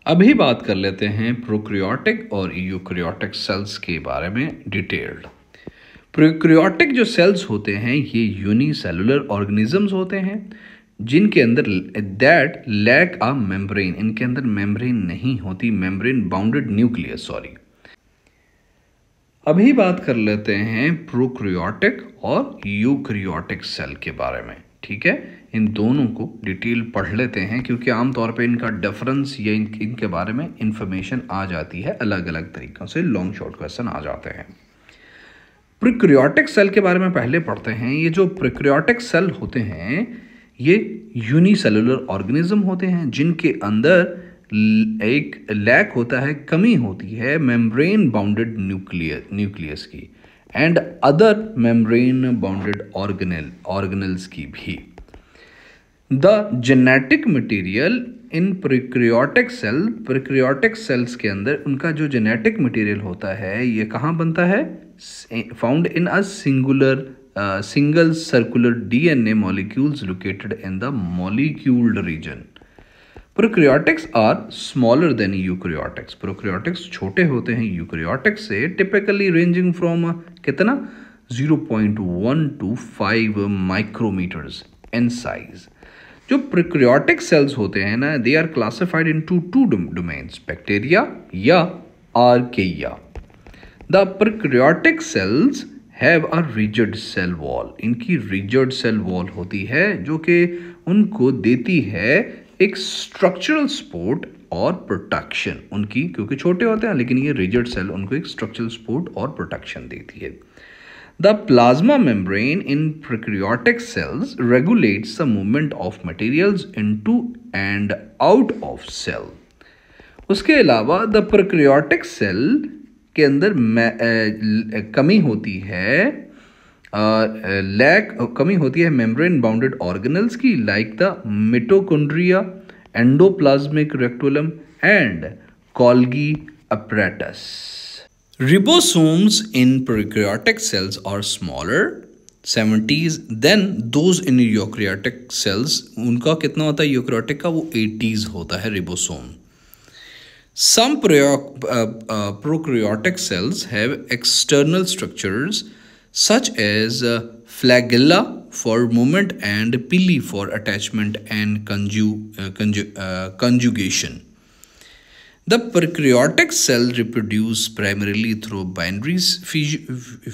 अभी बात कर लेते हैं प्रोक्रियोटिक और यूकैरियोटिक सेल्स के बारे में डिटेल्ड। प्रोक्रियोटिक जो सेल्स होते हैं ये यूनिसेलुलर ऑर्गेनिजम्स होते हैं जिनके अंदर दैट लैक अ मेम्ब्रेन, इनके अंदर मेम्ब्रेन नहीं होती, मेम्ब्रेन बाउंडेड न्यूक्लियस सॉरी। अभी बात कर लेते हैं प्रोक्रियोटिक और यूकैरियोटिक सेल के बारे में। ठीक है, इन दोनों को डिटेल पढ़ लेते हैं क्योंकि आमतौर पे इनका डिफरेंस या इनके बारे में इंफॉर्मेशन आ जाती है, अलग अलग तरीक़ों से लॉन्ग शॉर्ट क्वेश्चन आ जाते हैं। प्रोक्रियोटिक सेल के बारे में पहले पढ़ते हैं। ये जो प्रोक्रियोटिक सेल होते हैं ये यूनिसेलुलर ऑर्गेनिज्म होते हैं जिनके अंदर एक लैक होता है, कमी होती है मेम्ब्रेन बाउंडेड न्यूक्लियस की and other membrane bounded organelles की भी। The genetic material in prokaryotic sales के अंदर उनका जो जेनेटिक मटेरियल होता है ये कहाँ बनता है? Found in a single circular DNA molecules located in the moleculed region. Prokaryotics are smaller than eukaryotics. Prokaryotics छोटे होते हैं eukaryotics से, typically ranging from कितना 0.1 to 5 micrometers in size. जो प्रोक्रियोटिक सेल्स होते हैं ना, they are classified into two domains, bacteria या archaea. The prokaryotic cells have a rigid cell wall, इनकी रिजिड सेल वॉल होती है जो कि उनको देती है एक स्ट्रक्चरल सपोर्ट और प्रोटेक्शन उनकी, क्योंकि छोटे होते हैं लेकिन ये रिजिड सेल उनको एक स्ट्रक्चरल सपोर्ट और प्रोटेक्शन देती है। The plasma membrane in prokaryotic cells regulates the movement of materials into and out of cell. उसके अलावा द प्रोक्रियोटिक सेल के अंदर कमी होती है, कमी होती है मेम्ब्रेन बाउंडेड ऑर्गेनल्स की, like the mitochondria, endoplasmic reticulum and Golgi apparatus. Ribosomes in prokaryotic cells are smaller 70s than those in eukaryotic cells. उनका कितना होता है यूकैरियोटिक का? वो 80s होता है ribosome. Some prokaryotic cells have external structures such as flagella for movement and pili for attachment and conjugation. The prokaryotic cell reproduce primarily through binary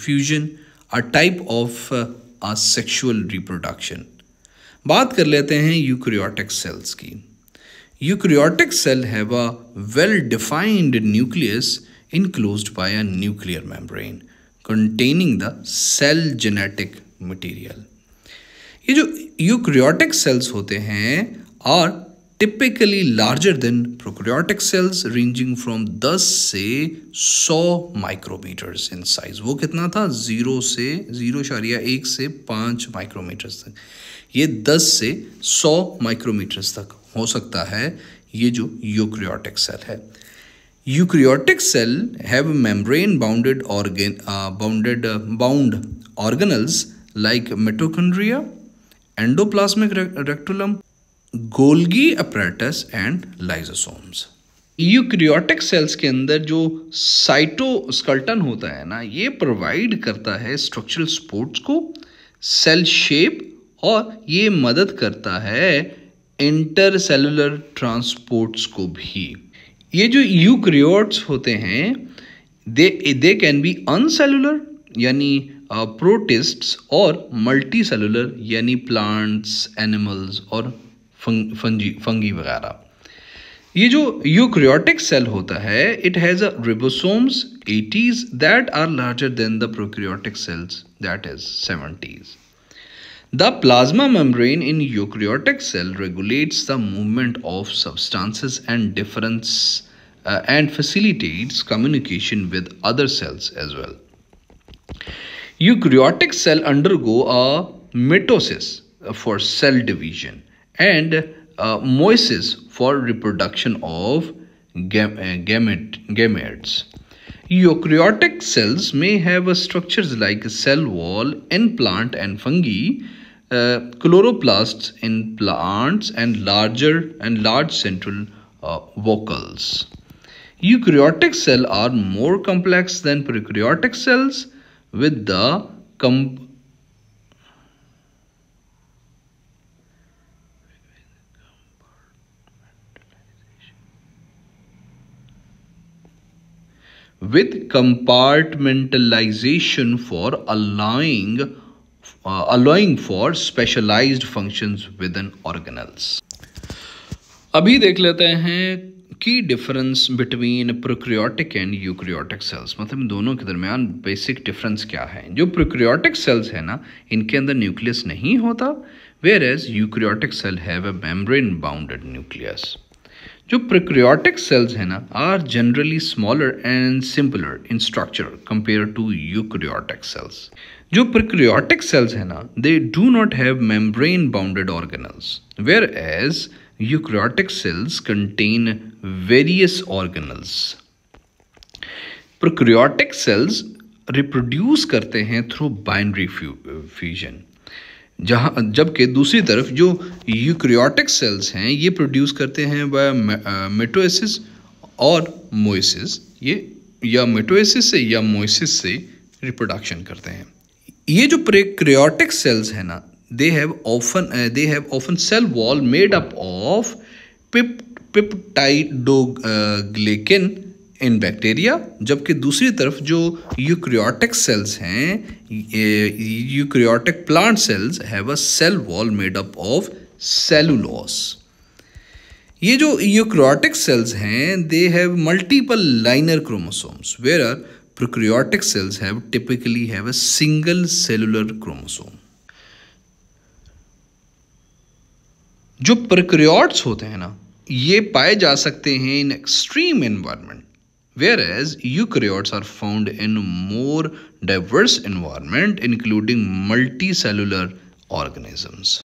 fusion, a type of asexual reproduction. बात कर लेते हैं eukaryotic cells की। Eukaryotic cell have a well-defined nucleus enclosed by a nuclear membrane containing the cell genetic material. ये जो eukaryotic cells होते हैं are typically larger than prokaryotic cells ranging from 10 से 100 micrometers in size. वो कितना था? 0.1 से 5 micrometers तक। ये 10 से 100 micrometers तक हो सकता है ये जो यूकैरियोटिक सेल है। Eukaryotic cell have membrane bounded organelles like mitochondria, endoplasmic reticulum, Golgi apparatus and lysosomes. Eukaryotic cells के अंदर जो साइटोस्केलेटन होता है ना, ये प्रोवाइड करता है स्ट्रक्चरल सपोर्ट्स को, सेल शेप, और ये मदद करता है इंटरसेलुलर ट्रांसपोर्ट्स को भी। ये जो यूकैरियोट्स होते हैं दे कैन बी अनसेलुलर यानी प्रोटिस्ट्स और मल्टीसेलुलर यानी प्लांट्स, एनिमल्स और फंगी वगैरह। ये जो यूकैरियोटिक सेल होता है it has a ribosomes 80s that are larger than the prokaryotic cells that is 70s. The plasma membrane in eukaryotic cell regulates the movement of substances and and facilitates communication with other cells as well. Eukaryotic cell undergo a mitosis for cell division and meiosis for reproduction of gametes. Eukaryotic cells may have structures like cell wall in plant and fungi, chloroplasts in plants, and large central vocals. Eukaryotic cells are more complex than prokaryotic cells with the compartmentalization for allowing for specialized functions within organelles. अभी देख लेते हैं की difference between prokaryotic and eukaryotic cells, मतलब इन दोनों के दरमियान बेसिक डिफरेंस क्या है. जो प्रोक्रियोटिक सेल्स है ना, इनके अंदर न्यूक्लियस नहीं होता, whereas eukaryotic cell have a membrane bounded nucleus. जो प्रोक्रियोटिक सेल्स है ना are generally smaller and simpler in structure compare to eukaryotic cells. जो प्रोक्रियोटिक सेल्स है ना they do not have membrane bounded organelles, whereas eukaryotic cells contain various organelles. Prokaryotic cells reproduce करते हैं through binary fusion, जबकि दूसरी तरफ जो eukaryotic cells हैं ये प्रोड्यूस करते हैं बाय मिटोसिस और मोइसिस. ये या मिटोसिस से या मोइसिस से रिप्रोडक्शन करते हैं. ये जो प्रोकैरियोटिक सेल्स हैं ना they have often cell wall made up of peptidoglycan in bacteria, जबकि दूसरी तरफ जो यूकैरियोटिक सेल्स हैं, eukaryotic plant cells have a cell wall made up of cellulose. ये जो यूकैरियोटिक सेल्स हैं they have multiple linear chromosomes, where prokaryotic cells have typically have a single cellular chromosome. जो prokaryotes होते हैं ना ये पाए जा सकते हैं in extreme environment, whereas eukaryotes are found in more diverse environment including multicellular organisms.